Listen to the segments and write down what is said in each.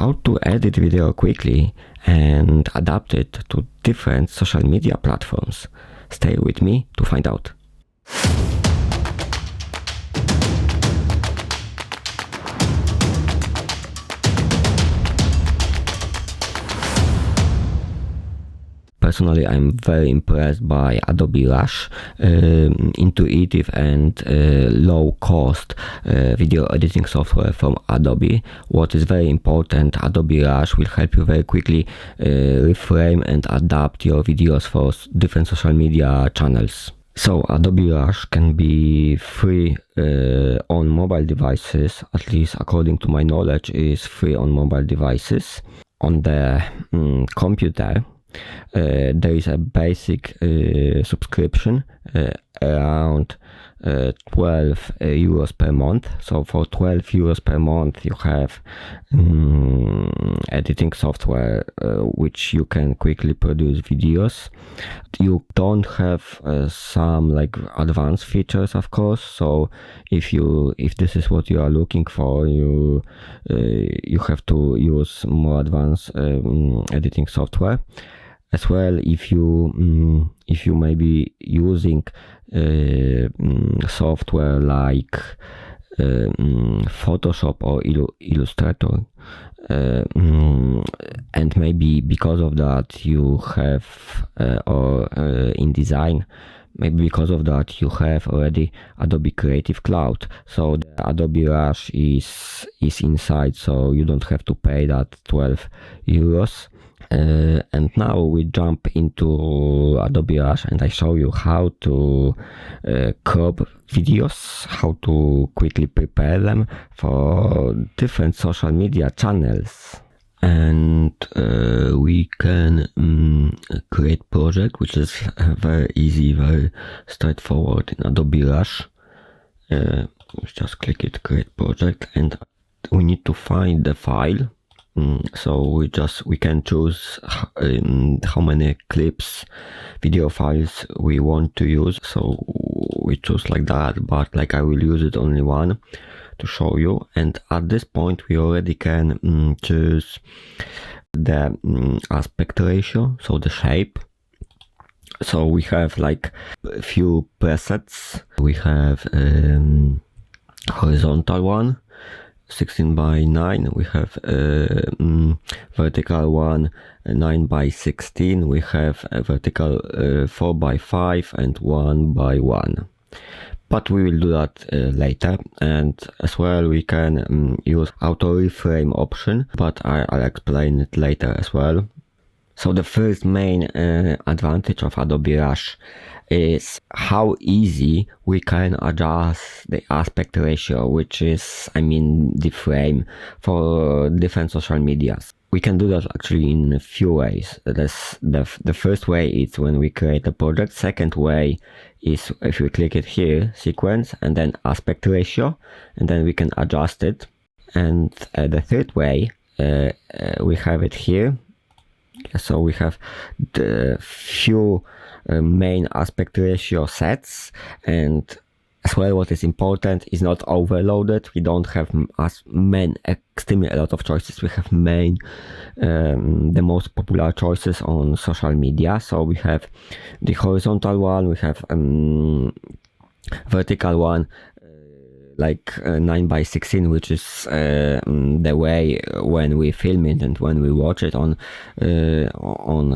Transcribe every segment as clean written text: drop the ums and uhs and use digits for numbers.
how to edit video quickly and adapt it to different social media platforms. Stay with me to find out. Personally, I'm very impressed by Adobe Rush, intuitive and low-cost video editing software from Adobe. What is very important, Adobe Rush will help you very quickly reframe and adapt your videos for different social media channels. So Adobe Rush can be free on mobile devices, at least according to my knowledge, is free on mobile devices. On the computer, there is a basic subscription around 12 euros per month. So for 12 euros per month you have editing software which you can quickly produce videos. You don't have some like advanced features, of course, so if this is what you are looking for, you have to use more advanced editing software. As well, if you may be using software like Photoshop or Illustrator, and maybe because of that you have, or InDesign, maybe because of that you have already Adobe Creative Cloud, so the Adobe Rush is inside, so you don't have to pay that 12 euros. And now we jump into Adobe Rush and I show you how to crop videos, how to quickly prepare them for different social media channels. And we can create project, which is very easy, very straightforward in Adobe Rush. Just click it, create project, and we need to find the file. So we can choose how many clips, video files we want to use. So we choose like that, but like I will use it only one to show you. And at this point we already can choose the aspect ratio, so the shape. So we have like a few presets. We have horizontal one, 16:9, we have vertical one, 9:16, we have a vertical 4:5 and 1:1, but we will do that later. And as well we can use auto reframe option, but I'll explain it later as well. So the first main advantage of Adobe Rush is how easy we can adjust the aspect ratio, which is, the frame for different social medias. We can do that actually in a few ways. The first way is when we create a project. Second way is if we click it here, sequence, and then aspect ratio, and then we can adjust it. And the third way, we have it here. So we have the few main aspect ratio sets, and as well what is important is not overloaded. We don't have extremely a lot of choices. We have the most popular choices on social media. So we have the horizontal one, we have vertical one, like 9:16, which is the way when we film it and when we watch it on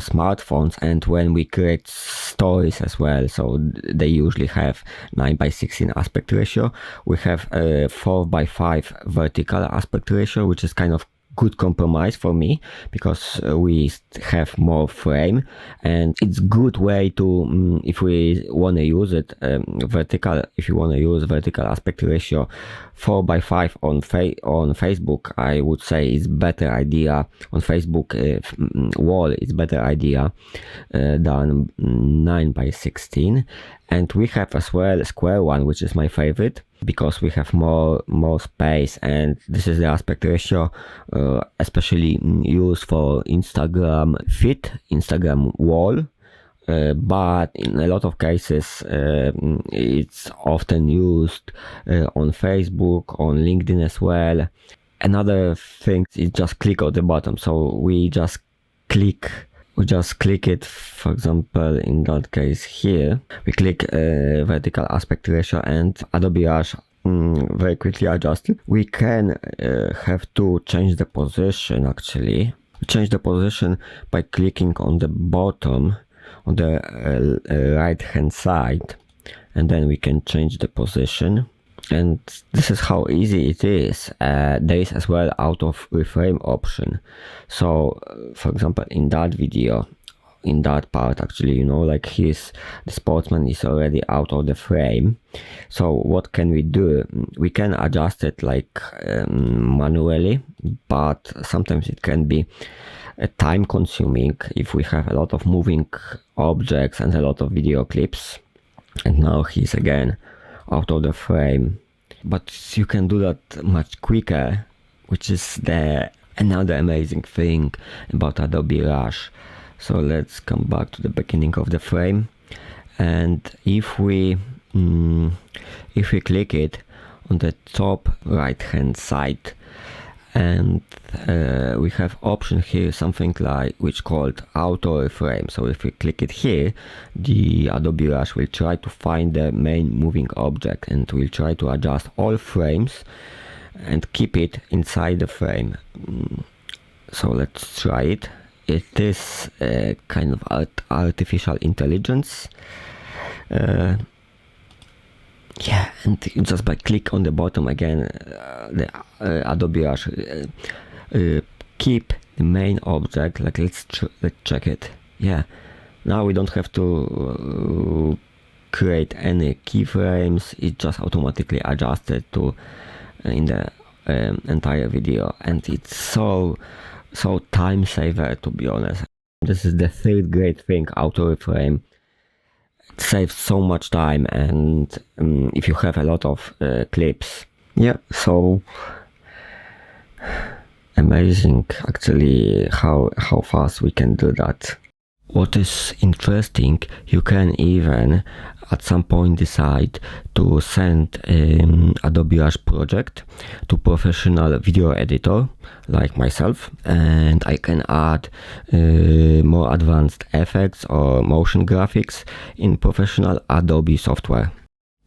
smartphones, and when we create stories as well. So they usually have 9:16 aspect ratio. We have 4:5 vertical aspect ratio, which is kind of good compromise for me because we have more frame, and it's good way to if we want to use it vertical. If you want to use vertical aspect ratio 4:5 on Facebook, I would say it's better idea on Facebook wall. It's better idea than 9:16. And we have as well a square one, which is my favorite because we have more space, and this is the aspect ratio especially used for Instagram feed, Instagram wall, but in a lot of cases it's often used on Facebook, on LinkedIn as well. Another thing is just click on the bottom. So we just click it. For example, in that case here, we click vertical aspect ratio, and Adobe Rush very quickly adjusted. We can have to change the position. Actually, we change the position by clicking on the bottom on the right hand side, and then we can change the position. And this is how easy it is. There is as well out of reframe option. So for example, in that video, in that part, actually, like the sportsman is already out of the frame. So what can we do? We can adjust it like manually, but sometimes it can be time consuming if we have a lot of moving objects and a lot of video clips. And now he's again out of the frame, but you can do that much quicker, which is another amazing thing about Adobe Rush. So let's come back to the beginning of the frame, and if we click it on the top right hand side, and we have option here, something like which called auto reframe. So if we click it here, the Adobe Rush will try to find the main moving object, and will try to adjust all frames and keep it inside the frame. So let's try it. It is a kind of artificial intelligence. Yeah, and just by click on the bottom again, the Adobe Rush keep the main object. Like let's check it. Yeah, now we don't have to create any keyframes. It just automatically adjusted to in the entire video, and it's so time saver, to be honest. This is the third great thing, auto reframe. It saves so much time, and if you have a lot of clips, yeah, so amazing actually how fast we can do that. What is interesting, you can even at some point decide to send Adobe Rush project to professional video editor like myself, and I can add more advanced effects or motion graphics in professional Adobe software.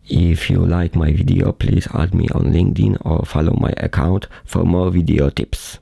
If you like my video, please add me on LinkedIn or follow my account for more video tips.